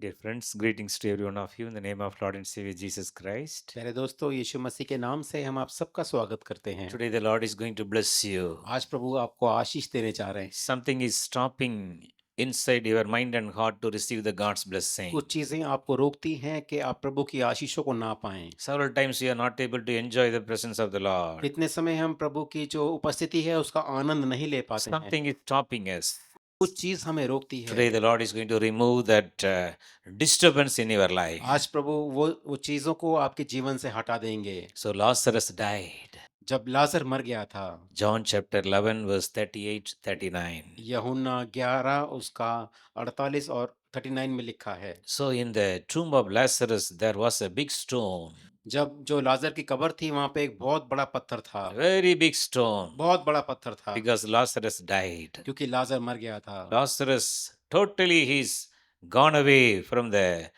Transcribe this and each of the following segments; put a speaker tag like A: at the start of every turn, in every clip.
A: Dear friends, greetings to every one of you in the name of Lord and Savior Jesus Christ.
B: प्यारे दोस्तों, यीशु मसीह के नाम से हम आप सबका स्वागत करते हैं।
A: Today the Lord is going to bless you.
B: आज प्रभु आपको आशीष देने जा रहे हैं।
A: Something is stopping inside your mind and heart to receive the God's blessing.
B: कुछ चीज़ें आपको रोकती हैं कि आप प्रभु की आशीषों को ना पाएँ।
A: Several times we are not able to enjoy the presence of the Lord.
B: कितने समय हम प्रभु की जो उपस्थिति है उसका आनंद नहीं ले पाते हैं।
A: Something is stopping us.
B: कुछ चीज़ हमें रोकती
A: Today
B: है।
A: the Lord is going to remove that disturbance in your life.
B: आज प्रभु वो चीज़ों को आपके जीवन से हटा देंगे।
A: So Lazarus died.
B: जब लाज़र मर गया था,
A: John chapter 11 verse 38-39.
B: यूहन्ना 11 उसका 48 और 39 में लिखा है।
A: So in the tomb of Lazarus there was a big stone.
B: जब जो लाज़र की कब्र थी वहाँ पे एक बहुत बड़ा पत्थर था।
A: A very big stone.
B: बहुत बड़ा पत्थर था।
A: Because Lazarus died.
B: क्योंकि लाज़र मर गया था।
A: Lazarus totally he's gone away from the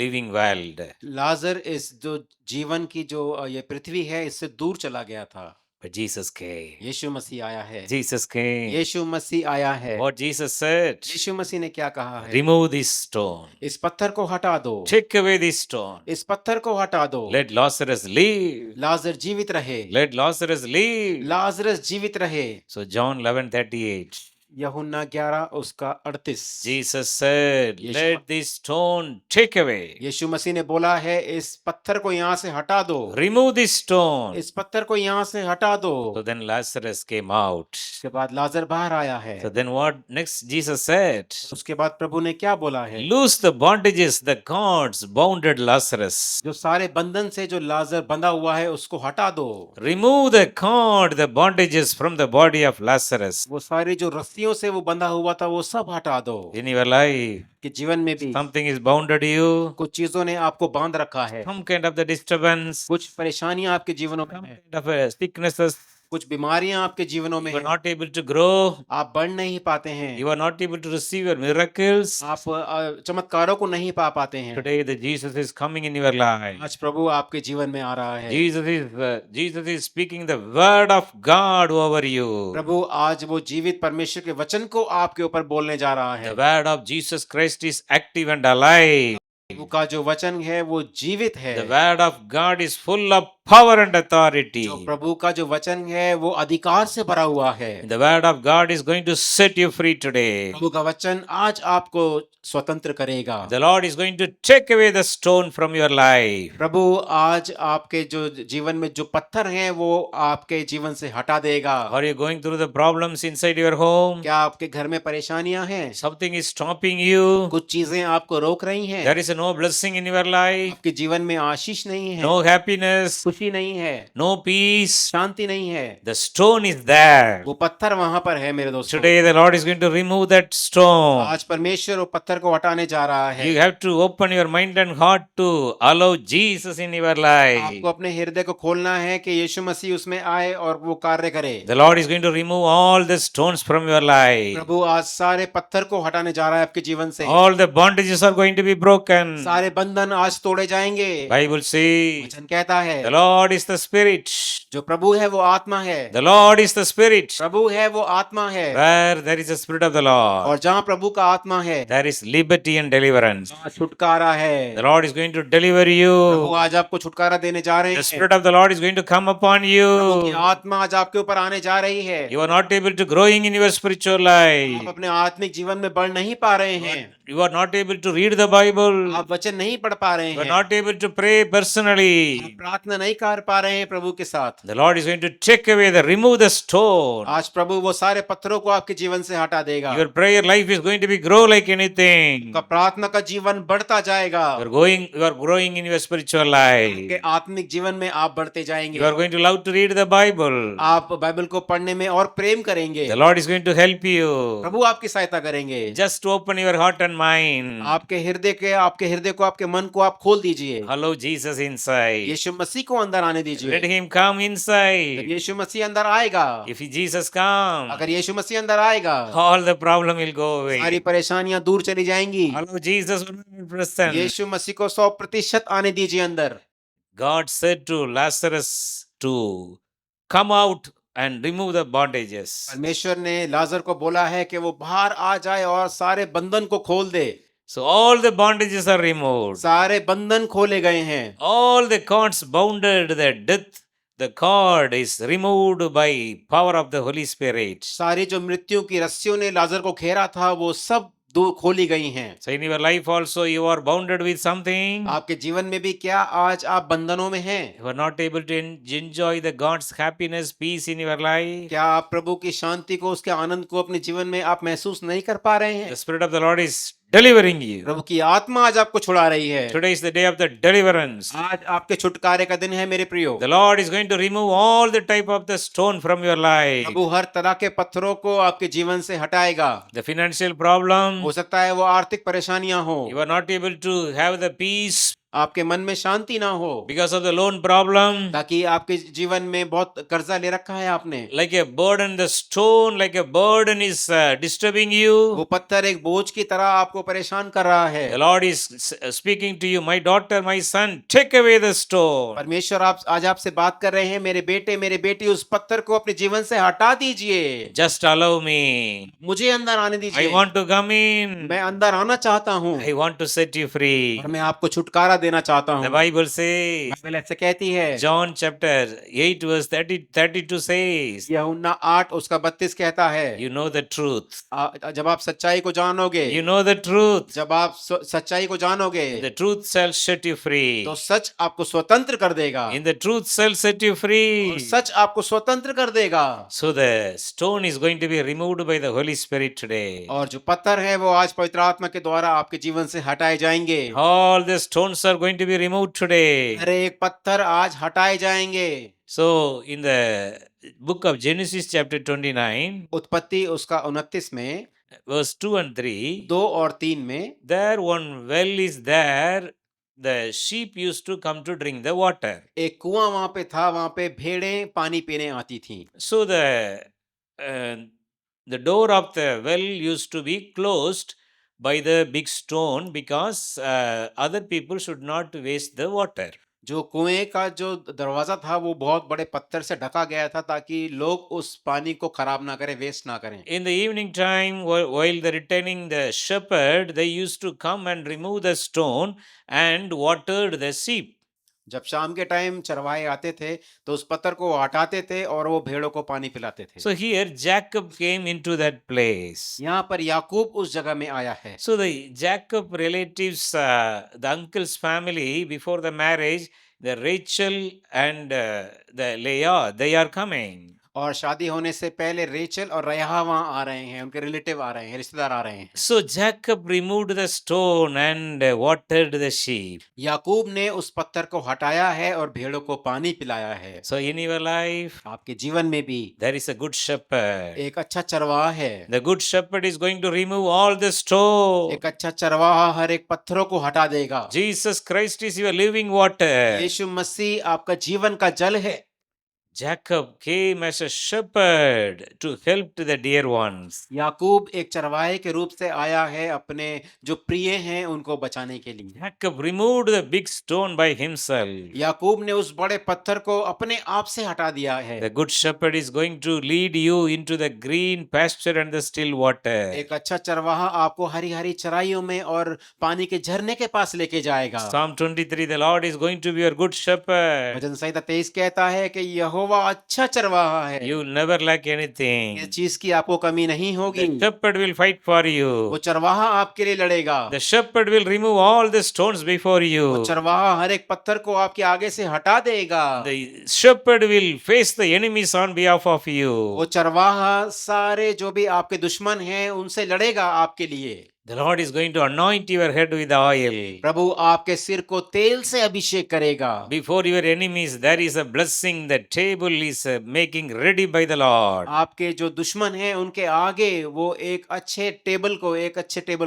A: living world.
B: लाज़र इस जो जीवन की जो ये पृथ्वी है इससे दूर चला गया था।
A: But Jesus came.
B: यीशु मसीह आया है।
A: Jesus came.
B: यीशु मसीह आया है।
A: What Jesus said?
B: यीशु मसीह ने क्या कहा है?
A: Remove this stone.
B: इस पत्थर को हटा दो।
A: Take away this stone.
B: इस पत्थर को हटा दो।
A: Let Lazarus live.
B: लाज़र जीवित रहे।
A: Let Lazarus live.
B: लाज़रस जीवित रहे।
A: So John 11:38.
B: यूहन्ना 11 उसका 38।
A: Jesus said,
B: Yeshu
A: let this stone take away.
B: यीशु मसीह ने बोला है इस पत्थर को यहाँ से हटा दो।
A: Remove this stone.
B: इस पत्थर को यहाँ से हटा दो।
A: So then Lazarus came out.
B: उसके बाद लाज़र बाहर आया है।
A: So then what next Jesus said?
B: उसके बाद प्रभु ने क्या बोला है?
A: Loose the bondages, the cords bounded Lazarus.
B: जो सारे बंधन से जो लाज़र बंधा हुआ है उसको हटा दो।
A: Remove the cord, the bondages from the body of Lazarus.
B: वो सारी जो रस्सियों से वो बंधा हुआ था वो सब हटा दो।
A: In your life,
B: कि जीवन में भी
A: something is bounded you.
B: कुछ चीजों ने आपको बांध रखा है।
A: Some kind of the disturbance,
B: कुछ परेशानियां आपके जीवनों में
A: some
B: है।
A: kind of sicknesses.
B: कुछ बीमारियां आपके जीवनों में
A: You are
B: है।
A: not able to grow.
B: आप बढ़ नहीं पाते हैं।
A: You are not able to receive your miracles.
B: आप चमत्कारों को नहीं पा पाते हैं।
A: Today the Jesus is coming in your life.
B: आज प्रभु आपके जीवन में आ रहा है।
A: Jesus is speaking the word of God over you.
B: प्रभु आज वो जीवित परमेश्वर के वचन को आपके ऊपर बोलने जा रहा
A: The
B: है।
A: word of Jesus Christ is active and alive.
B: प्रभु का जो वचन है वो जीवित है।
A: The word of God is full of power and authority.
B: जो प्रभु का जो वचन है वो अधिकार से भरा हुआ है।
A: The word of God is going to set you free today.
B: प्रभु का वचन आज आपको स्वतंत्र करेगा।
A: The Lord is going to take away the stone from your life.
B: प्रभु आज आपके जो जीवन में जो पत्थर हैं वो आपके जीवन से हटा देगा।
A: Are you going through the problems inside your home?
B: क्या आपके घर में परेशानियां हैं?
A: Something is stopping you.
B: कुछ चीजें आपको रोक रही हैं।
A: There is no blessing in your life.
B: आपके जीवन में आशीष नहीं है।
A: No happiness.
B: खुशी नहीं है।
A: No peace.
B: शांति नहीं है।
A: The stone is there.
B: वो पत्थर वहां पर है मेरे दोस्तों।
A: Today the Lord is going to remove that stone.
B: आज परमेश्वर वो पत्थर को हटाने जा रहा है।
A: You have to open your mind and heart to allow Jesus in your life.
B: आपको अपने हृदय को खोलना है कि यीशु मसीह उसमें आए और वो कार्य करे।
A: The Lord is going to remove all the stones from your life.
B: प्रभु आज सारे पत्थर को हटाने जा रहा है आपके जीवन से।
A: All the bondages are going to be broken.
B: सारे बंधन आज तोड़े जाएंगे।
A: Bible says,
B: वचन कहता है
A: the Lord is the Spirit.
B: जो प्रभु है वो आत्मा है।
A: The Lord is the Spirit.
B: प्रभु है वो आत्मा है।
A: Where there is the Spirit of the Lord,
B: और जहाँ प्रभु का आत्मा है
A: there is liberty and deliverance.
B: वहाँ छुटकारा है।
A: The Lord is going to deliver
B: Prabhu
A: you.
B: आज आपको छुटकारा देने जा रहे
A: The
B: हैं।
A: Spirit of the Lord is going to come upon
B: प्रभु की
A: you.
B: आत्मा आज आपके ऊपर आने जा रही है।
A: You are not able to growing in your spiritual
B: आप
A: life.
B: अपने आत्मिक जीवन में बढ़ नहीं पा रहे हैं।
A: You are not able to read the Bible.
B: आप वचन नहीं पढ़ पा रहे
A: You are
B: हैं।
A: not able to pray
B: आप
A: personally.
B: प्रार्थना नहीं कर पा रहे हैं प्रभु के साथ।
A: The Lord is going to take away remove the stone.
B: आज प्रभु वो सारे पत्थरों को आपके जीवन से हटा देगा।
A: Your prayer life is going to be grow like anything.
B: आपका प्रार्थना का जीवन बढ़ता जाएगा।
A: You are growing in your spiritual life.
B: आपके आत्मिक जीवन में आप बढ़ते जाएंगे।
A: You are going to love to read the Bible.
B: आप बाइबल को पढ़ने में और प्रेम करेंगे।
A: The Lord is going to help you.
B: प्रभु आपकी सहायता करेंगे।
A: Just open your heart and mind.
B: आपके हृदय को आपके मन को आप खोल दीजिए।
A: Allow Jesus inside.
B: यीशु मसीह को अंदर आने
A: Let
B: दीजिए।
A: him come
B: जब
A: inside.
B: यीशु मसीह अंदर आएगा,
A: If Jesus come,
B: अगर यीशु मसीह अंदर आएगा,
A: all the problem will go away.
B: सारी परेशानियां दूर चली जाएंगी।
A: Allow Jesus to be present.
B: यीशु मसीह को 100% आने दीजिए अंदर।
A: God said to Lazarus to come out and remove the bondages.
B: परमेश्वर ने लाजर को बोला है कि वो बाहर आ जाए और सारे बंधन को खोल दे।
A: So all the bondages are removed.
B: सारे बंधन खोले गए हैं,
A: All the cords bounded, the death, the cord is removed by power of the Holy Spirit.
B: सारी जो मृत्यु की रस्सियों ने लाजर को घेरा था वो सब दो खोली गई हैं।
A: So in your life also you are bounded with something.
B: आपके जीवन में भी क्या आज आप बंधनों में हैं?
A: You are not able to enjoy the God's happiness, peace in your life.
B: क्या आप प्रभु की शांति को, उसके आनंद को अपने जीवन में आप महसूस नहीं कर पा रहे हैं?
A: The Spirit of the Lord is delivering you.
B: प्रभु की आत्मा आज आपको छुड़ा रही है।
A: Today is the day of the deliverance.
B: आज आपके छुटकारे का दिन है मेरे प्रियो।
A: The Lord is going to remove all the type of the stone from your life.
B: प्रभु हर तरह के पत्थरों को आपके जीवन से हटाएगा।
A: The financial problem,
B: हो सकता है वो आर्थिक परेशानियां हो,
A: you are not able to have the peace
B: आपके मन में शांति ना हो,
A: because of the loan problem.
B: ताकि आपके जीवन में बहुत कर्जा ले रखा है आपने।
A: Like a burden, the stone, like a burden is disturbing you.
B: वो पत्थर एक बोझ की तरह आपको परेशान कर रहा है।
A: The Lord is speaking to you, my daughter, my son, take away the stone.
B: परमेश्वर आप आज आपसे बात कर रहे हैं, मेरे बेटे मेरे बेटी उस पत्थर को अपने जीवन से हटा दीजिए।
A: Just allow me.
B: मुझे अंदर आने
A: I
B: दीजिए।
A: want to come in.
B: मैं अंदर आना चाहता हूँ
A: I want to set you free.
B: और मैं आपको छुटकारा देना चाहता
A: The
B: हूँ।
A: Bible says,
B: बाइबल ऐसे कहती है,
A: John chapter 8 verse 32 says,
B: यूहन्ना 8 उसका 32 कहता है,
A: you know the truth.
B: जब आप सच्चाई को जानोगे,
A: You know the truth.
B: जब आप सच्चाई को जानोगे,
A: The truth shall set you free.
B: तो सच आपको स्वतंत्र कर देगा।
A: In the truth shall set you
B: और
A: free.
B: सच आपको स्वतंत्र कर देगा।
A: So the stone is going to be removed by the Holy Spirit today.
B: और जो पत्थर है वो आज पवित्र आत्मा के द्वारा आपके जीवन से हटाए जाएंगे।
A: All the stones are going to be removed today.
B: हर एक पत्थर आज हटाए जाएंगे।
A: So in the book of Genesis chapter 29
B: उत्पत्ति उसका 29 में
A: verse 2 and 3,
B: 2 और 3 में
A: there one well is there, the sheep used to come to drink the water.
B: एक कुआं वहां पे था, वहां पे भेड़ें पानी पीने आती थीं।
A: So the door of the well used to be closed by the big stone because other people should not waste the water.
B: जो कुएं का जो दरवाजा था वो बहुत बड़े पत्थर से ढका गया था ताकि लोग उस पानी को खराब ना करें, वेस्ट ना करें।
A: In the evening time, while they're returning the shepherd, they used to come and remove the stone and watered the sheep.
B: जब शाम के टाइम चरवाहे आते थे तो उस पत्थर को हटाते थे और वो भेड़ों को पानी पिलाते थे।
A: So here Jacob came into that place.
B: यहाँ पर याकूब उस जगह में आया है।
A: So the Jacob relatives, the uncle's family before the marriage, the Rachel and the Leah, they are coming.
B: और शादी होने से पहले रेचल और रेहा वहां आ रहे हैं, उनके रिलेटिव आ रहे हैं, रिश्तेदार आ रहे हैं।
A: So Jacob removed the stone and watered the sheep.
B: याकूब ने उस पत्थर को हटाया है और भेड़ों को पानी पिलाया है।
A: So in your life,
B: आपके जीवन में भी
A: there is a good shepherd.
B: एक अच्छा चरवाहा है।
A: The good shepherd is going to remove all the stone.
B: एक अच्छा चरवाहा हर एक पत्थरों को हटा देगा।
A: Jesus Christ is your living water.
B: यीशु मसीह आपका जीवन का जल है।
A: Jacob came as a shepherd to help to the dear ones.
B: याकूब एक चरवाहे के रूप से आया है अपने जो प्रिय हैं उनको बचाने के लिए।
A: Jacob removed the big stone by himself.
B: याकूब ने उस बड़े पत्थर को अपने आप से हटा दिया है।
A: The good shepherd is going to lead you into the green pasture and the still water.
B: एक अच्छा चरवाहा आपको हरी हरी चराइयों में और पानी के झरने के पास लेके जाएगा।
A: Psalm 23, the Lord is going to be your good shepherd.
B: भजन संहिता 23 कहता है कि यहोवा अच्छा चरवाहा है,
A: You will never lack anything.
B: इस चीज की आपको कमी नहीं होगी।
A: The shepherd will fight for
B: वो
A: you.
B: चरवाहा आपके लिए लड़ेगा।
A: The shepherd will remove all the stones before
B: वो
A: you.
B: चरवाहा हर एक पत्थर को आपके आगे से हटा देगा।
A: The shepherd will face the enemies on behalf of
B: वो
A: you.
B: चरवाहा सारे जो भी आपके दुश्मन हैं उनसे लड़ेगा आपके लिए।
A: The Lord is going to anoint your head with oil.
B: प्रभु आपके सिर को तेल से अभिषेक करेगा।
A: Before your enemies, there is a blessing. The table is making ready by the Lord.
B: आपके जो दुश्मन हैं उनके आगे वो एक अच्छे टेबल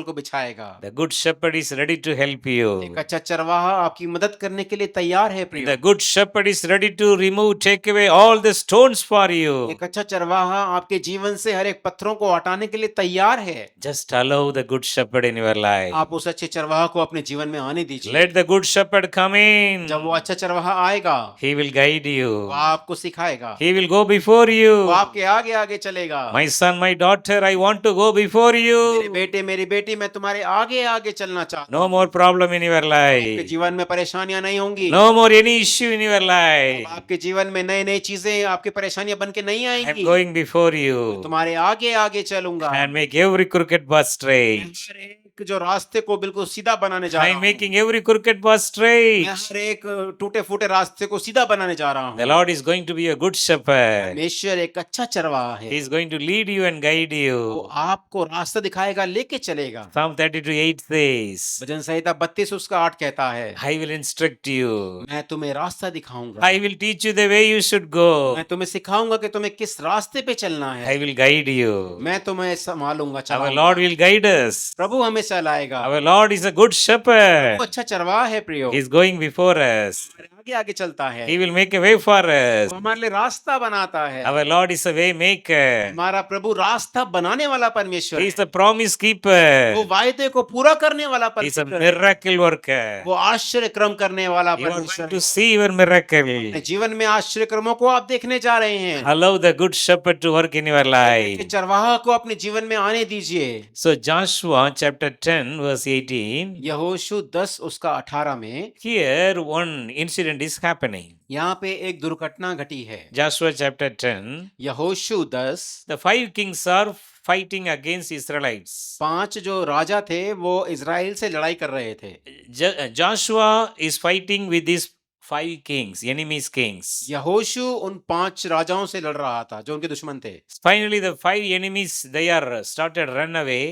B: को बिछाएगा।
A: The good shepherd is ready to help you.
B: एक अच्छा चरवाहा आपकी मदद करने के लिए तैयार है प्रिय।
A: The good shepherd is ready to remove, take away all the stones for you.
B: एक अच्छा चरवाहा आपके जीवन से हर एक पत्थरों को हटाने के लिए तैयार है।
A: Just allow the good good shepherd in your life.
B: आप उस अच्छे चरवाहा को अपने जीवन में आने दीजिए।
A: Let the good shepherd come in.
B: जब वो अच्छा चरवाहा आएगा,
A: He will guide
B: वो
A: you.
B: आपको सिखाएगा,
A: He will go before
B: वो
A: you.
B: आपके आगे आगे चलेगा।
A: My son, my daughter, I want to go before
B: मेरे
A: you.
B: बेटे मेरी बेटी, मैं तुम्हारे आगे आगे चलना चाहता
A: No
B: हूँ।
A: more problem in your
B: आपके
A: life.
B: जीवन में परेशानियां नहीं होंगी।
A: No more any issue in your
B: अब
A: life.
B: आपके जीवन में नई नई चीजें आपकी परेशानियां बन के नहीं
A: I am
B: आएंगी।
A: going before you
B: तुम्हारे आगे आगे चलूंगा।
A: and make every crooked path
B: मैं
A: straight.
B: हर एक जो रास्ते को बिल्कुल सीधा बनाने जा
A: I
B: रहा
A: am
B: हूँ।
A: making every crooked path
B: मैं
A: straight.
B: हर एक टूटे फूटे रास्ते को सीधा बनाने जा रहा
A: The
B: हूँ।
A: Lord is going to be a good shepherd.
B: परमेश्वर एक अच्छा चरवाहा
A: He
B: है,
A: is going to lead you and guide
B: वो
A: you.
B: आपको रास्ता दिखाएगा, लेके चलेगा।
A: Psalm 32:8 says,
B: भजन संहिता 32 उसका 8 कहता है,
A: I will instruct you.
B: मैं तुम्हें रास्ता दिखाऊंगा,
A: I will teach you the way you should go.
B: मैं तुम्हें सिखाऊंगा कि तुम्हें किस रास्ते पे चलना
A: I
B: है,
A: will guide you.
B: मैं तुम्हें संभालूंगा,
A: Our
B: चलाऊंगा।
A: Lord will guide us.
B: प्रभु हमें चलाएगा।
A: Our Lord is a good
B: वो
A: shepherd.
B: अच्छा चरवाहा है प्रियो,
A: He is going before us.
B: हमारे आगे आगे चलता है,
A: He will make a way for us.
B: वो हमारे लिए रास्ता बनाता है।
A: Our Lord is a way maker.
B: हमारा प्रभु रास्ता बनाने वाला परमेश्वर
A: He is
B: है।
A: the promise
B: वो
A: keeper.
B: वायदे को पूरा करने वाला
A: He is a
B: परमेश्वर है।
A: miracle worker.
B: वो आश्चर्य क्रम करने वाला
A: You are
B: परमेश्वर
A: going to
B: है।
A: see your miracle.
B: अपने जीवन में आश्चर्य क्रमों को आप देखने जा रहे हैं।
A: Allow the good shepherd to work in your
B: कि
A: life.
B: चरवाहा को अपने जीवन में आने दीजिए।
A: So Joshua chapter 10 verse 18.
B: यहोशू 10 उसका 18 में
A: Here one incident is happening.
B: यहाँ पे एक दुर्घटना घटी है।
A: Joshua chapter 10.
B: यहोशू 10
A: The 5 kings are fighting against Israelites.
B: 5 जो राजा थे वो इज़राइल से लड़ाई कर रहे थे।
A: Joshua is fighting with these 5 kings, enemies kings.
B: यहोशू उन 5 राजाओं से लड़ रहा था जो उनके दुश्मन थे।
A: Finally, the 5 enemies, they are started run away.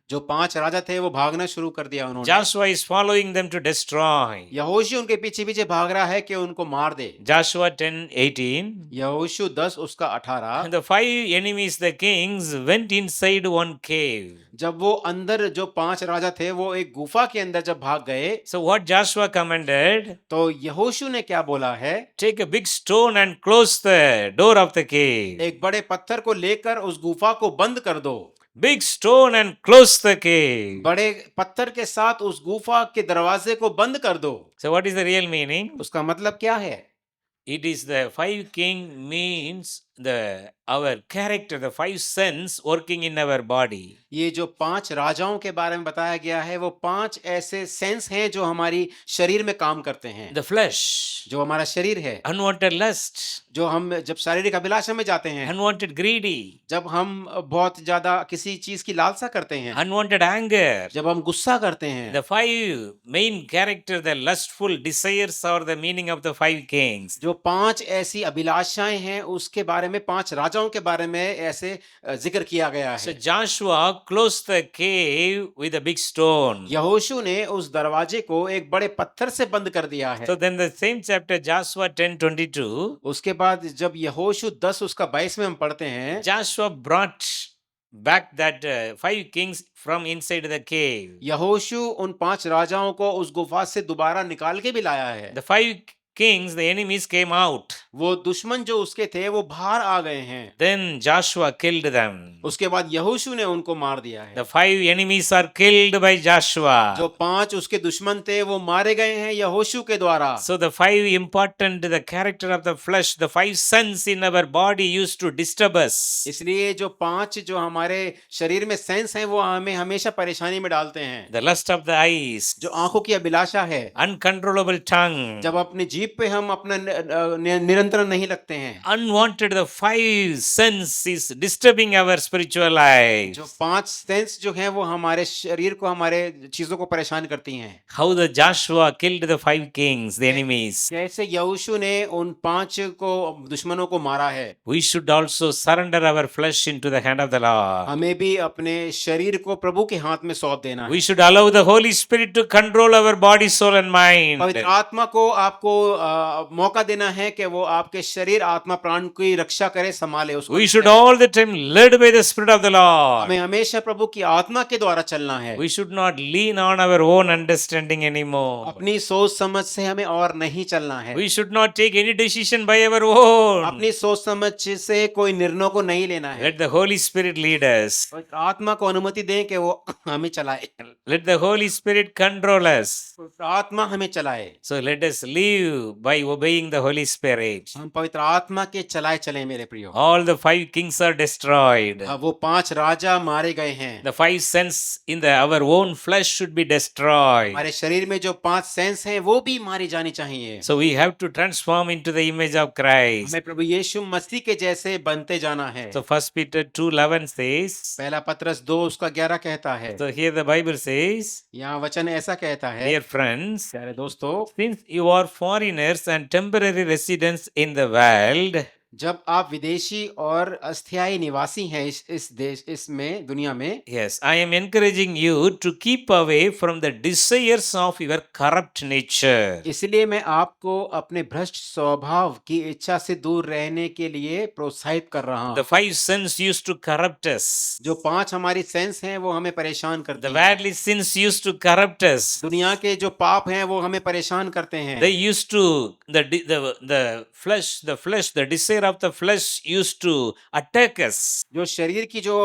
B: जो 5 राजा थे वो भागना शुरू कर दिया उन्होंने।
A: Joshua is following them to destroy.
B: यहोशू उनके पीछे पीछे भाग रहा है कि उनको मार दे।
A: Joshua 10:18.
B: यहोशू 10 उसका 18
A: And the 5 enemies, the kings, went inside one cave.
B: जब वो अंदर जो 5 राजा थे वो एक गुफा के अंदर जब भाग गए
A: So what Joshua commanded?
B: तो यहोशू ने क्या बोला है,
A: Take a big stone and close the door of the cave.
B: एक बड़े पत्थर को लेकर उस गुफा को बंद कर दो।
A: Big stone and close the cave.
B: बड़े पत्थर के साथ उस गुफा के दरवाजे को बंद कर दो।
A: So what is the real meaning?
B: उसका मतलब क्या है?
A: It is the 5 king means our character, the 5 sense working in our body.
B: ये जो 5 राजाओं के बारे में बताया गया है वो 5 ऐसे सेंस हैं जो हमारी शरीर में काम करते हैं।
A: The flesh,
B: जो हमारा शरीर है,
A: unwanted lust,
B: जो हम जब शारीरिक अभिलाषा में जाते हैं,
A: unwanted greedy,
B: जब हम बहुत ज्यादा किसी चीज की लालसा करते हैं,
A: unwanted anger.
B: जब हम गुस्सा करते हैं।
A: The 5 main character, the lustful desires are the meaning of the 5 kings.
B: जो 5 ऐसी अभिलाषाएं हैं उसके बारे में 5 राजाओं के बारे में ऐसे जिक्र किया गया
A: So
B: है।
A: Joshua closed the cave with a big stone.
B: यहोशू ने उस दरवाजे को एक बड़े पत्थर से बंद कर दिया है।
A: So then the same chapter, Joshua 10:22,
B: उसके बाद जब यहोशू 10 उसका 22 में हम पढ़ते हैं,
A: Joshua brought back that 5 kings from inside the cave.
B: यहोशू उन 5 राजाओं को उस गुफा से दोबारा निकाल के भी लाया है।
A: The 5 kings, the enemies came out.
B: वो दुश्मन जो उसके थे वो बाहर आ गए हैं।
A: Then Joshua killed them.
B: उसके बाद यहोशू ने उनको मार दिया है।
A: The 5 enemies are killed by Joshua.
B: जो 5 उसके दुश्मन थे वो मारे गए हैं यहोशू के द्वारा।
A: So the 5 important, the character of the flesh, the 5 sons in our body used to disturb us.
B: इसलिए जो 5 जो हमारे शरीर में सेंस हैं वो हमें हमेशा परेशानी में डालते हैं।
A: The lust of the eyes,
B: जो आंखों की अभिलाषा है,
A: uncontrollable tongue,
B: जब अपनी जीभ पे हम अपना नियंत्रण नहीं रखते हैं।
A: unwanted, the 5 sense is disturbing our spiritual life.
B: जो 5 सेंस जो हैं वो हमारे शरीर को, हमारे चीजों को परेशान करती हैं।
A: How the Joshua killed the 5 kings, the enemies.
B: जैसे यहोशू ने उन 5 को दुश्मनों को मारा है,
A: We should also surrender our flesh into the hand of the Lord.
B: हमें भी अपने शरीर को प्रभु के हाथ में सौंप देना
A: We
B: है।
A: should allow the Holy Spirit to control our body, soul and mind.
B: पवित्र आत्मा को आपको मौका देना है कि वो आपके शरीर आत्मा प्राण की रक्षा करे, संभाले उसको।
A: We should all the time led by the Spirit of the Lord.
B: हमें हमेशा प्रभु की आत्मा के द्वारा चलना है।
A: We should not lean on our own understanding anymore.
B: अपनी सोच समझ से हमें और नहीं चलना है।
A: We should not take any decision by our own.
B: अपनी सोच समझ से कोई निर्णय को नहीं लेना है।
A: Let the Holy Spirit lead us.
B: आत्मा को अनुमति दें कि वो हमें चलाए।
A: Let the Holy Spirit control us.
B: आत्मा हमें चलाए।
A: So let us live by obeying the Holy Spirit.
B: हम पवित्र आत्मा के चलाए चले मेरे प्रियो।
A: All the 5 kings are destroyed.
B: वो 5 राजा मारे गए हैं।
A: The 5 sins in our own flesh should be destroyed.
B: हमारे शरीर में जो 5 सेंस हैं वो भी मारी जानी चाहिए।
A: So we have to transform into the image of Christ.
B: हमें प्रभु यीशु मसीह के जैसे बनते जाना है।
A: So 1 Peter 2:11 says,
B: पहला पत्रस 2 उसका 11 कहता है।
A: so here the Bible says,
B: यहाँ वचन ऐसा कहता है,
A: dear friends,
B: प्यारे दोस्तों,
A: since you are foreigners and temporary residents in the world,
B: जब आप विदेशी और अस्थायी निवासी हैं इस देश इसमें दुनिया में,
A: yes, I am encouraging you to keep away from the desires of your corrupt nature.
B: इसलिए मैं आपको अपने भ्रष्ट स्वभाव की इच्छा से दूर रहने के लिए प्रोत्साहित कर रहा
A: The
B: हूँ।
A: 5 sins used to corrupt us.
B: जो 5 हमारी सेंस हैं वो हमें परेशान करती
A: The
B: हैं।
A: worldly sins used to corrupt us.
B: दुनिया के जो पाप हैं वो हमें परेशान करते हैं।
A: They used to the flesh, the desire of the flesh used to attack us.
B: जो शरीर की जो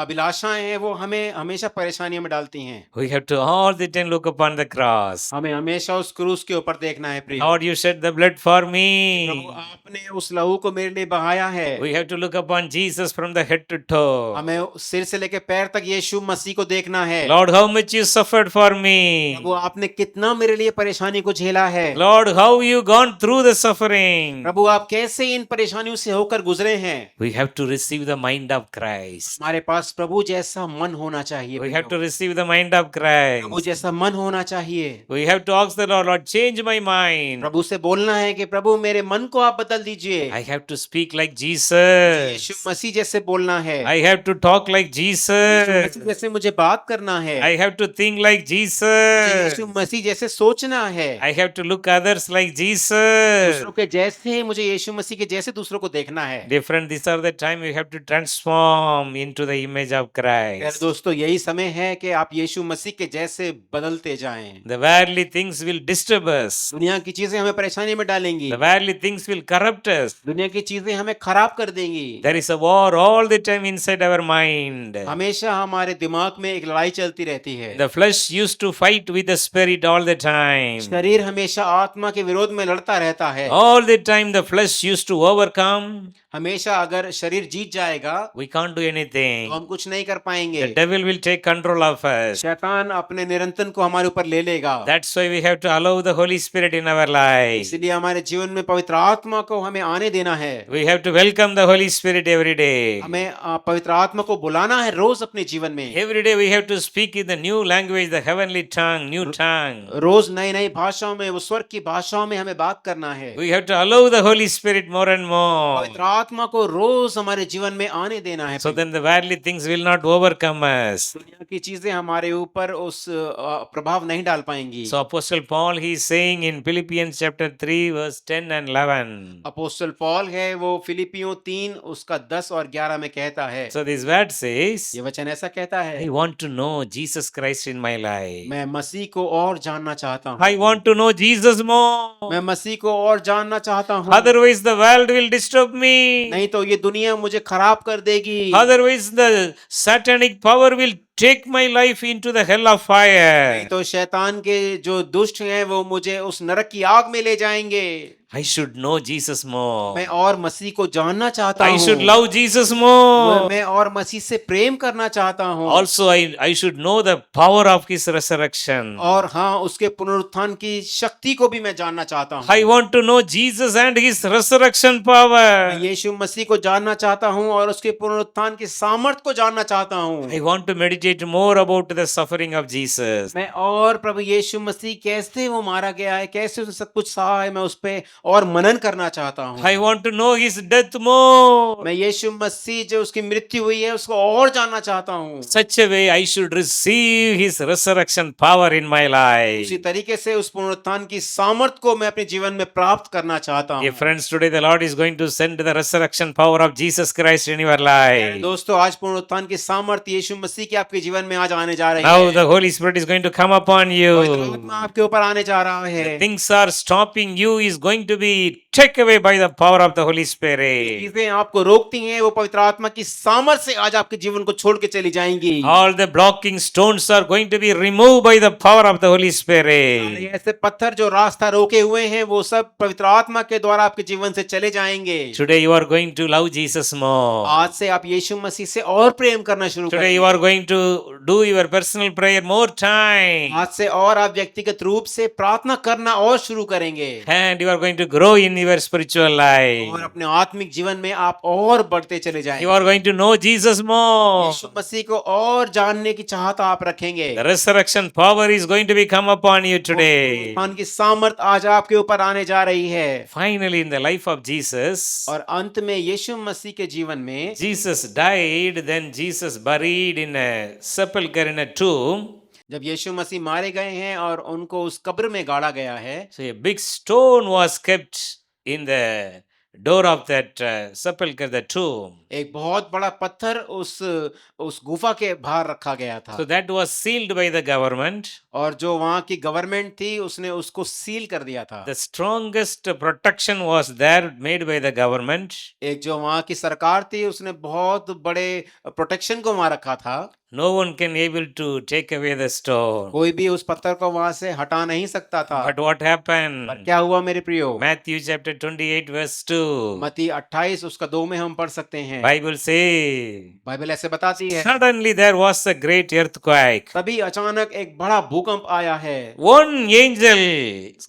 B: अभिलाषाएं हैं वो हमें हमेशा परेशानियों में डालती हैं।
A: We have to all the time look upon the cross.
B: हमें हमेशा उस क्रूस के ऊपर देखना है प्रिय।
A: Lord, you shed the blood for
B: Prabhu
A: me.
B: आपने उस लहू को मेरे लिए बहाया है।
A: We have to look upon Jesus from the head to toe.
B: हमें सिर से लेकर पैर तक यीशु मसीह को देखना है।
A: Lord, how much you suffered for me.
B: प्रभु आपने कितना मेरे लिए परेशानी को झेला है।
A: Lord, how you gone through the suffering.
B: प्रभु आप कैसे इन परेशानियों से होकर गुजरे हैं।
A: We have to receive the mind of Christ.
B: हमारे पास प्रभु जैसा मन होना चाहिए।
A: We have to receive the mind of
B: Prabhu
A: Christ.
B: जैसा मन होना चाहिए।
A: We have to ask the Lord, Lord, change my mind.
B: प्रभु से बोलना है कि प्रभु मेरे मन को आप बदल दीजिए।
A: I have to speak like Jesus.
B: यीशु मसीह जैसे बोलना है।
A: I have to talk like
B: Yeshu
A: Jesus.
B: मसीह जैसे मुझे बात करना है।
A: I have to think like
B: Yeshu
A: Jesus.
B: मसीह जैसे सोचना है।
A: I have to look others like Jesus.
B: दूसरों के जैसे मुझे यीशु मसीह के जैसे दूसरों को देखना है।
A: Different, these are the time we have to transform into the image of
B: प्यारे
A: Christ.
B: दोस्तों यही समय है कि आप यीशु मसीह के जैसे बदलते जाएं।
A: The worldly things will disturb us.
B: दुनिया की चीजें हमें परेशानी में डालेंगी।
A: The worldly things will corrupt us.
B: दुनिया की चीजें हमें खराब कर देंगी।
A: There is a war all the time inside our mind.
B: हमेशा हमारे दिमाग में एक लड़ाई चलती रहती है।
A: The flesh used to fight with the spirit all the time.
B: शरीर हमेशा आत्मा के विरोध में लड़ता रहता है।
A: All the time the flesh used to overcome.
B: हमेशा अगर शरीर जीत जाएगा
A: We can't do
B: तो
A: anything.
B: हम कुछ नहीं कर पाएंगे।
A: The devil will take control of us.
B: शैतान अपने निरंतर को हमारे ऊपर ले लेगा।
A: That's why we have to allow the Holy Spirit in our life.
B: इसलिए हमारे जीवन में पवित्र आत्मा को हमें आने देना है।
A: We have to welcome the Holy Spirit every day.
B: हमें पवित्र आत्मा को बुलाना है रोज अपने जीवन में।
A: Every day we have to speak in the new language, the heavenly tongue, new tongue.
B: रोज नई नई भाषाओं में, वो स्वर्ग की भाषाओं में हमें बात करना है।
A: We have to allow the Holy Spirit more and more.
B: पवित्र आत्मा को रोज हमारे जीवन में आने देना है।
A: So then the worldly things will not overcome us.
B: दुनिया की चीजें हमारे ऊपर उस प्रभाव नहीं डाल पाएंगी।
A: So Apostle Paul, he is saying in Philippians chapter 3 verse 10 and 11.
B: अपोस्तल Paul है वो फिलिपियों 3 उसका 10 और 11 में कहता है।
A: So this word says,
B: ये वचन ऐसा कहता
A: I
B: है,
A: want to know Jesus Christ in my life.
B: मैं मसीह को और जानना चाहता हूँ।
A: I want to know Jesus more.
B: मैं मसीह को और जानना चाहता हूँ।
A: Otherwise the world will disturb me.
B: नहीं तो ये दुनिया मुझे खराब कर देगी।
A: Otherwise the satanic power will take my life into the hell of
B: नहीं
A: fire.
B: तो शैतान के जो दुष्ट हैं वो मुझे उस नरक की आग में ले जाएंगे।
A: I should know Jesus more.
B: मैं और मसीह को जानना चाहता
A: I should
B: हूँ।
A: love Jesus more.
B: मैं और मसीह से प्रेम करना चाहता हूँ।
A: Also I should know the power of his resurrection.
B: और हाँ, उसके पुनरुत्थान की शक्ति को भी मैं जानना चाहता हूँ।
A: I want to know Jesus and his resurrection
B: मैं
A: power.
B: यीशु मसीह को जानना चाहता हूँ और उसके पुनरुत्थान की सामर्थ को जानना चाहता हूँ।
A: I want to meditate meditate more about the suffering of Jesus.
B: मैं और प्रभु यीशु मसीह कैसे वो मारा गया है, कैसे उसने सब कुछ सहा है, मैं उस पे और मनन करना चाहता हूँ।
A: I want to know his death more.
B: मैं यीशु मसीह जो उसकी मृत्यु हुई है उसको और जानना चाहता हूँ।
A: Such a way I should receive his resurrection power in my life.
B: उसी तरीके से उस पुनरुत्थान की सामर्थ को मैं अपने जीवन में प्राप्त करना चाहता हूँ।
A: Dear friends, today the Lord is going to send the resurrection power of Jesus Christ in your life.
B: दोस्तों, आज पुनरुत्थान की सामर्थ यीशु मसीह की आपके जीवन में आज आने जा रही
A: Now
B: है।
A: the Holy Spirit is going to come upon
B: पवित्र
A: you.
B: आत्मा आपके ऊपर आने जा रहा है।
A: Things are stopping you is going to be taken away by the power of the Holy Spirit.
B: चीजें आपको रोकती हैं, वो पवित्र आत्मा की सामर्थ से आज आपके जीवन को छोड़ के चली जाएंगी।
A: All the blocking stones are going to be removed by the power of the Holy Spirit.
B: ये ऐसे पत्थर जो रास्ता रोके हुए हैं वो सब पवित्र आत्मा के द्वारा आपके जीवन से चले जाएंगे।
A: Today you are going to love Jesus more.
B: आज से आप यीशु मसीह से और प्रेम करना शुरू
A: Today
B: करेंगे।
A: you are going to do your personal prayer more time.
B: आज से और आप व्यक्तिगत रूप से प्रार्थना करना और शुरू करेंगे
A: And you are going to grow in your spiritual life.
B: और अपने आत्मिक जीवन में आप और बढ़ते चले
A: You
B: जाएंगे।
A: are going to know Jesus more.
B: यीशु मसीह को और जानने की चाहत आप रखेंगे।
A: The resurrection power is going to be come upon you today.
B: पुनरुत्थान की सामर्थ आज आपके ऊपर आने जा रही है।
A: Finally, in the life of Jesus,
B: और अंत में यीशु मसीह के जीवन में
A: Jesus died, then Jesus buried in a sepulchre in a tomb.
B: जब यीशु मसीह मारे गए हैं और उनको उस कब्र में गाड़ा गया है,
A: So a big stone was kept in the door of that sepulchre, the tomb.
B: एक बहुत बड़ा पत्थर उस गुफा के बाहर रखा गया था।
A: So that was sealed by the government.
B: और जो वहाँ की गवर्नमेंट थी उसने उसको सील कर दिया था।
A: The strongest protection was there made by the government.
B: एक जो वहाँ की सरकार थी उसने बहुत बड़े प्रोटेक्शन को वहाँ रखा था।
A: No one can able to take away the stone.
B: कोई भी उस पत्थर को वहाँ से हटा नहीं सकता था।
A: But what happened?
B: पर क्या हुआ मेरे प्रियो?
A: Matthew chapter 28 verse 2.
B: मत्ती 28 उसका 2 में हम पढ़ सकते हैं।
A: Bible say,
B: बाइबल ऐसे बताती है,
A: suddenly there was a great earthquake.
B: तभी अचानक एक बड़ा भूकंप आया है।
A: One angel,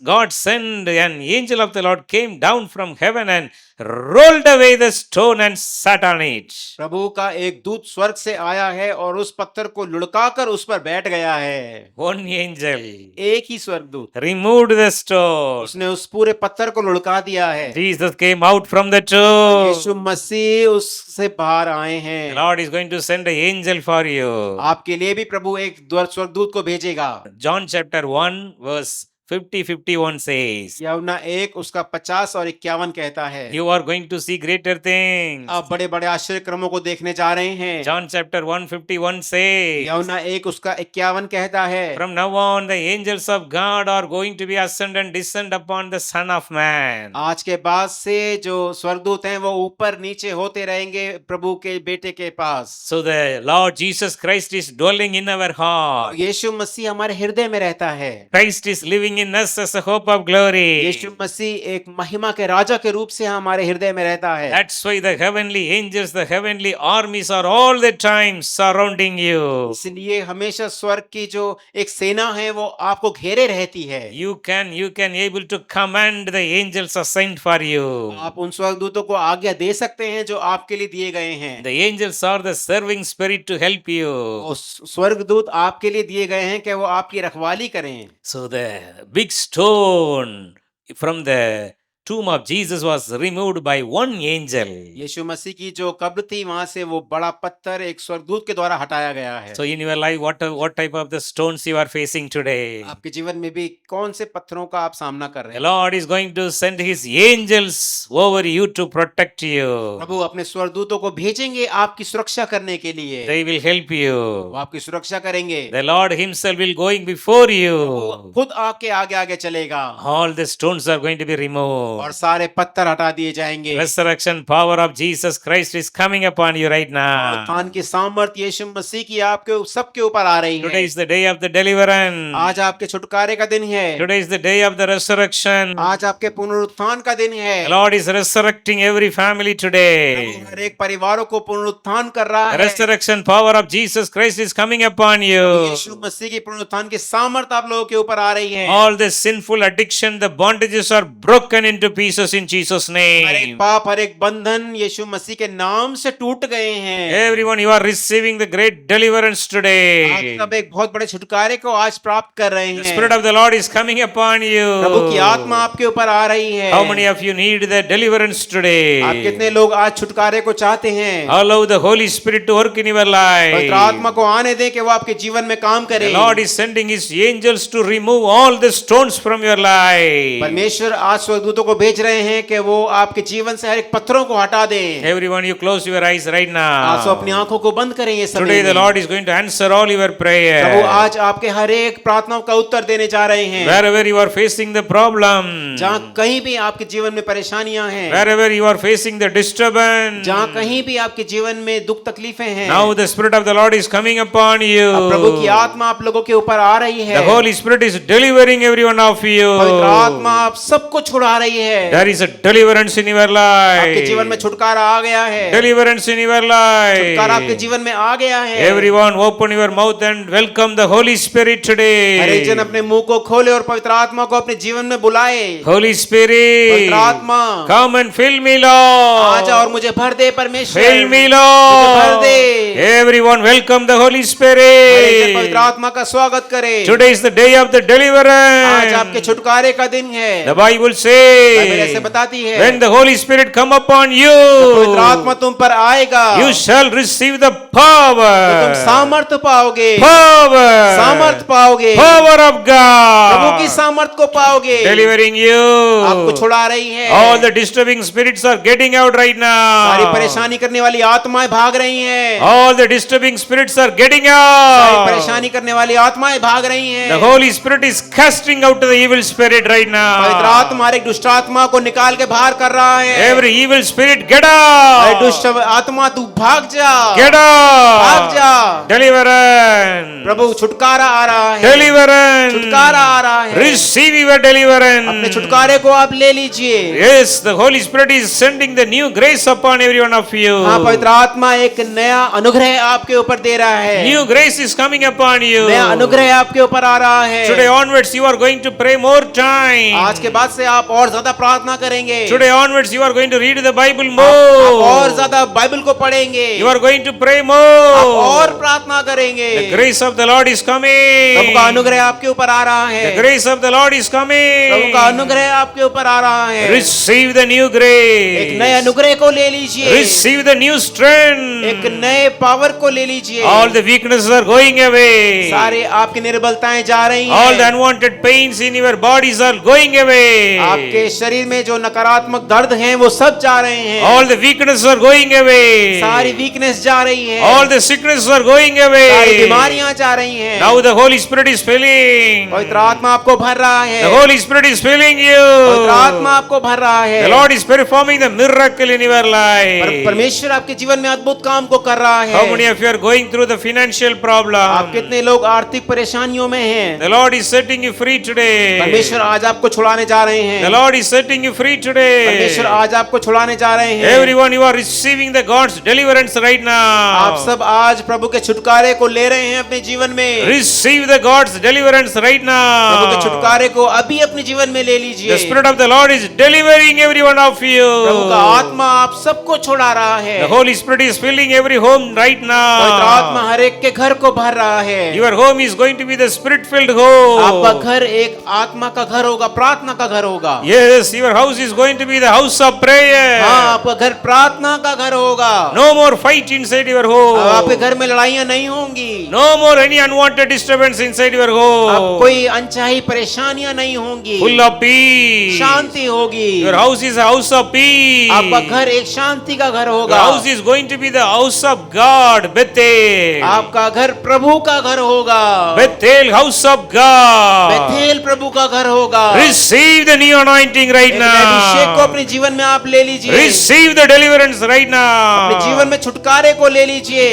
A: God sent an angel of the Lord came down from heaven and rolled away the stone and sat on it.
B: प्रभु का एक दूत स्वर्ग से आया है और उस पत्थर को लुढ़काकर उस पर बैठ गया है।
A: One angel
B: एक ही स्वर्गदूत
A: removed the stone.
B: उसने उस पूरे पत्थर को लुढ़का दिया है।
A: Jesus came out from the tomb.
B: यीशु मसीह उससे बाहर आए
A: The
B: हैं।
A: Lord is going to send an angel for you.
B: आपके लिए भी प्रभु एक स्वर्गदूत को भेजेगा।
A: John chapter 1 verse 50-51 says,
B: यूहन्ना 1 उसका 50 और 51 कहता है,
A: you are going to see greater things.
B: आप बड़े बड़े आश्चर्य क्रमों को देखने जा रहे हैं।
A: John chapter 1:51 says,
B: यूहन्ना 1 उसका 51 कहता है,
A: from now on the angels of God are going to be ascend and descend upon the Son of Man.
B: आज के बाद से जो स्वर्गदूत हैं वो ऊपर नीचे होते रहेंगे प्रभु के बेटे के पास।
A: So the Lord Jesus Christ is dwelling in our heart.
B: यीशु मसीह हमारे हृदय में रहता है।
A: Christ is living in us as a hope of glory.
B: यीशु मसीह एक महिमा के राजा के रूप से हमारे हृदय में रहता है।
A: That's why the heavenly angels, the heavenly armies are all the time surrounding you.
B: इसलिए हमेशा स्वर्ग की जो एक सेना है वो आपको घेरे रहती है।
A: You can able to command the angels assigned for you.
B: आप उन स्वर्गदूतों को आज्ञा दे सकते हैं जो आपके लिए दिए गए हैं।
A: The angels are the serving spirit to help you.
B: वो स्वर्गदूत आपके लिए दिए गए हैं कि वो आपकी रखवाली करें।
A: So the big stone from the tomb of Jesus was removed by one angel.
B: यीशु मसीह की जो कब्र थी वहां से वो बड़ा पत्थर एक स्वर्गदूत के द्वारा हटाया गया है।
A: So in your life, what type of the stones you are facing today?
B: आपके जीवन में भी कौन से पत्थरों का आप सामना कर रहे
A: The
B: हैं?
A: Lord is going to send His angels over you to protect you.
B: प्रभु अपने स्वर्गदूतों को भेजेंगे आपकी सुरक्षा करने के लिए।
A: They will help you.
B: वो आपकी सुरक्षा करेंगे।
A: The Lord Himself will going before you.
B: वो खुद आपके आगे आगे चलेगा
A: All the stones are going to be removed.
B: और सारे पत्थर हटा दिए जाएंगे।
A: Resurrection power of Jesus Christ is coming upon you right now.
B: उत्थान की सामर्थ यीशु मसीह की आपके सबके ऊपर आ रही
A: Today
B: है।
A: is the day of the deliverance.
B: आज आपके छुटकारे का दिन है।
A: Today is the day of the resurrection.
B: आज आपके पुनरुत्थान का दिन है।
A: The Lord is resurrecting every family today.
B: हर एक परिवारों को पुनरुत्थान कर रहा
A: The
B: है।
A: resurrection power of Jesus Christ is coming upon you.
B: यीशु मसीह की पुनरुत्थान की सामर्थ आप लोगों के ऊपर आ रही है।
A: All the sinful addiction, the bondages are broken into to pieces in Jesus'
B: हर एक
A: name.
B: पाप, हर एक बंधन यीशु मसीह के नाम से टूट गए हैं।
A: Everyone, you are receiving the great deliverance
B: आप
A: today.
B: सब एक बहुत बड़े छुटकारे को आज प्राप्त कर रहे
A: The Spirit
B: हैं।
A: of the Lord is coming upon
B: प्रभु की
A: you.
B: आत्मा आपके ऊपर आ रही है।
A: How many of you need the deliverance
B: आप
A: today?
B: कितने लोग आज छुटकारे को चाहते हैं?
A: Allow the Holy Spirit to work in your
B: पवित्र आत्मा
A: life.
B: को आने दें कि वो आपके जीवन में काम करे।
A: The Lord is sending His angels to remove all the stones from your life.
B: परमेश्वर आज स्वर्गदूतों को भेज रहे हैं कि वो आपके जीवन से हर एक पत्थरों को हटा दें।
A: Everyone, you close your eyes right
B: आप सब अपनी
A: now.
B: आंखों को बंद करें ये समय
A: Today the
B: में।
A: Lord is going to answer all your
B: Prabhu
A: prayers.
B: आज आपके हर एक प्रार्थनाओं का उत्तर देने जा रहे हैं।
A: Wherever you are facing the problem,
B: जहाँ कहीं भी आपके जीवन में परेशानियां हैं,
A: wherever you are facing the disturbance,
B: जहाँ कहीं भी आपके जीवन में दुख तकलीफें हैं,
A: now the Spirit of the Lord is coming upon
B: अब प्रभु की
A: you.
B: आत्मा आप लोगों के ऊपर आ रही है।
A: The Holy Spirit is delivering every one of
B: पवित्र आत्मा
A: you.
B: आप सबको छुड़ा रही है।
A: There is a deliverance in your
B: आपके जीवन में
A: life.
B: छुटकारा आ गया है।
A: Deliverance in your
B: छुटकारा आपके
A: life.
B: जीवन में आ गया है।
A: Everyone, open your mouth and welcome the Holy Spirit
B: हर एक जन
A: today.
B: अपने मुंह को खोले और पवित्र आत्मा को अपने जीवन में बुलाए।
A: Holy
B: पवित्र
A: Spirit,
B: आत्मा
A: come and fill me,
B: आ जा और
A: Lord.
B: मुझे भर दे परमेश्वर।
A: Fill me,
B: मुझे भर दे।
A: Lord. Everyone, welcome the Holy
B: हर एक जन पवित्र
A: Spirit.
B: आत्मा का स्वागत करे।
A: Today is the day of the
B: आज आपके
A: deliverance.
B: छुटकारे का दिन है।
A: The Bible
B: बाइबल ऐसे
A: says,
B: बताती है,
A: when the Holy Spirit come upon
B: पवित्र आत्मा
A: you,
B: तुम पर आएगा,
A: you shall receive the
B: तो तुम
A: power.
B: सामर्थ पाओगे।
A: Power.
B: सामर्थ पाओगे।
A: Power of
B: प्रभु की
A: God.
B: सामर्थ को पाओगे।
A: Delivering
B: आपको
A: you.
B: छुड़ा रही है।
A: All the disturbing spirits are getting out right
B: सारी
A: now.
B: परेशानी करने वाली आत्माएं भाग रही हैं।
A: All the disturbing spirits are getting
B: सारी
A: out.
B: परेशानी करने वाली आत्माएं भाग रही हैं।
A: The Holy Spirit is casting out the evil spirit right
B: पवित्र
A: now.
B: आत्मा हर एक दुष्ट आत्मा को निकाल के बाहर कर रहा है।
A: Every evil spirit, get
B: अरे दुष्ट
A: out.
B: आत्मा तू भाग जा।
A: Get
B: भाग
A: out.
B: जा।
A: Deliverance.
B: प्रभु छुटकारा आ रहा है।
A: Deliverance.
B: छुटकारा आ रहा है।
A: Receive your
B: अपने
A: deliverance.
B: छुटकारे को आप ले लीजिए।
A: Yes, the Holy Spirit is sending the new grace upon every one of you.
B: हाँ, पवित्र आत्मा एक नया अनुग्रह आपके ऊपर दे रहा है।
A: New grace is coming upon you.
B: नया अनुग्रह आपके ऊपर आ रहा है।
A: Today onwards you are going to pray more time.
B: आज के बाद से आप और ज्यादा प्रार्थना करेंगे।
A: Today onwards you are going to read the Bible
B: आप और
A: more.
B: ज्यादा बाइबल को पढ़ेंगे।
A: You are going to pray
B: आप और
A: more.
B: प्रार्थना करेंगे।
A: The grace of the Lord is
B: प्रभु का
A: coming.
B: अनुग्रह आपके ऊपर आ रहा
A: The
B: है।
A: grace of the Lord is
B: प्रभु का
A: coming.
B: अनुग्रह आपके ऊपर आ रहा है।
A: Receive the new
B: एक नए
A: grace.
B: अनुग्रह को ले लीजिए।
A: Receive the new strength.
B: एक नए पावर को ले लीजिए।
A: All the weaknesses are going away.
B: सारे आपकी निर्बलताएं जा रही
A: All the
B: हैं।
A: unwanted pains in your bodies are going away.
B: आपके शरीर में जो नकारात्मक दर्द हैं वो सब जा रहे हैं।
A: All the weaknesses are going away.
B: सारी वीकनेस जा रही है।
A: All the sicknesses are going
B: सारी
A: away.
B: बीमारियां जा रही हैं।
A: Now the Holy Spirit is filling.
B: पवित्र आत्मा आपको भर रहा है।
A: The Holy Spirit is filling
B: पवित्र आत्मा
A: you.
B: आपको भर रहा है।
A: The Lord is performing the miracle in your life.
B: परमेश्वर आपके जीवन में अद्भुत काम को कर रहा
A: How many
B: है।
A: of you are going through the financial
B: आप
A: problem?
B: कितने लोग आर्थिक परेशानियों में हैं?
A: The Lord is setting you free today.
B: परमेश्वर आज आपको छुड़ाने जा रहे
A: The
B: हैं।
A: Lord is setting you free
B: परमेश्वर
A: today.
B: आज आपको छुड़ाने जा रहे हैं।
A: Everyone, you are receiving the God's deliverance right
B: आप
A: now.
B: सब आज प्रभु के छुटकारे को ले रहे हैं अपने जीवन में।
A: Receive the God's deliverance right
B: प्रभु के
A: now.
B: छुटकारे को अभी अपने जीवन में ले लीजिए।
A: The Spirit of the Lord is delivering every one of
B: प्रभु का
A: you.
B: आत्मा आप सबको छुड़ा रहा है।
A: The Holy Spirit is filling every home right
B: पवित्र आत्मा
A: now.
B: हर एक के घर को भर रहा है।
A: Your home is going to be the Spirit-filled
B: आपका
A: home.
B: घर एक आत्मा का घर होगा, प्रार्थना का घर होगा।
A: Yes, your house is going to be the house of
B: हाँ,
A: prayer.
B: आपका घर प्रार्थना का घर होगा।
A: No more fight inside your
B: अब आपके
A: home.
B: घर में लड़ाइयाँ नहीं होंगी।
A: No more any unwanted disturbance inside your
B: अब
A: home.
B: कोई अनचाही परेशानियां नहीं होंगी।
A: Full of peace.
B: शांति होगी।
A: Your house is a house of peace.
B: आपका घर एक शांति का घर
A: Your
B: होगा।
A: house is going to be the house of God, Bethel.
B: आपका घर प्रभु का घर होगा।
A: Bethel, house of God.
B: Bethel प्रभु का घर होगा।
A: Receive the new anointing right
B: एक नए अभिषेक को
A: now.
B: अपने जीवन में आप ले लीजिए।
A: Receive the deliverance right
B: अपने जीवन
A: now.
B: में छुटकारे को ले लीजिए।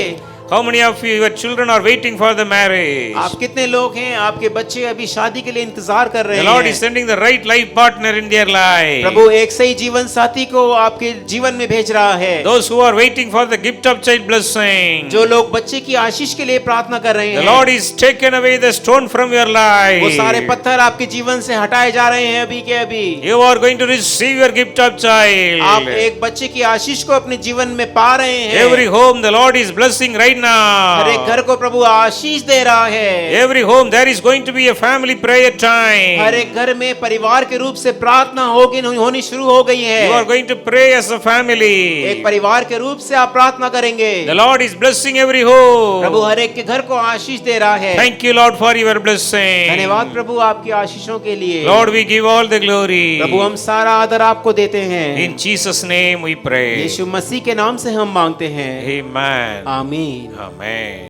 A: How many of you, your children are waiting for the marriage?
B: आप कितने लोग हैं आपके बच्चे अभी शादी के लिए इंतजार कर रहे
A: The Lord is
B: हैं?
A: sending the right life partner in their life.
B: प्रभु एक सही जीवन साथी को आपके जीवन में भेज रहा है।
A: Those who are waiting for the gift of child blessing,
B: जो लोग बच्चे की आशीष के लिए प्रार्थना कर रहे
A: the
B: हैं,
A: Lord is taken away the stone from your
B: वो सारे
A: life.
B: पत्थर आपके जीवन से हटाए जा रहे हैं अभी के अभी।
A: You are going to receive your gift of
B: आप
A: child.
B: एक बच्चे की आशीष को अपने जीवन में पा रहे हैं।
A: Every home the Lord is blessing right
B: हर एक
A: now.
B: घर को प्रभु आशीष दे रहा है।
A: Every home there is going to be a family prayer
B: her
A: time.
B: एक घर में परिवार के रूप से प्रार्थना होनी शुरू हो गई है।
A: You are going to pray as a
B: एक
A: family.
B: परिवार के रूप से आप प्रार्थना करेंगे।
A: The Lord is blessing every
B: Prabhu
A: home.
B: हर एक के घर को आशीष दे रहा है।
A: Thank you, Lord, for your blessing.
B: धन्यवाद प्रभु आपकी आशीषों के लिए।
A: Lord, we give all the glory.
B: प्रभु हम सारा आदर आपको देते हैं।
A: In Jesus' name we pray.
B: यीशु मसीह के नाम से हम मांगते हैं।
A: Amen.
B: आमीन।
A: Amen.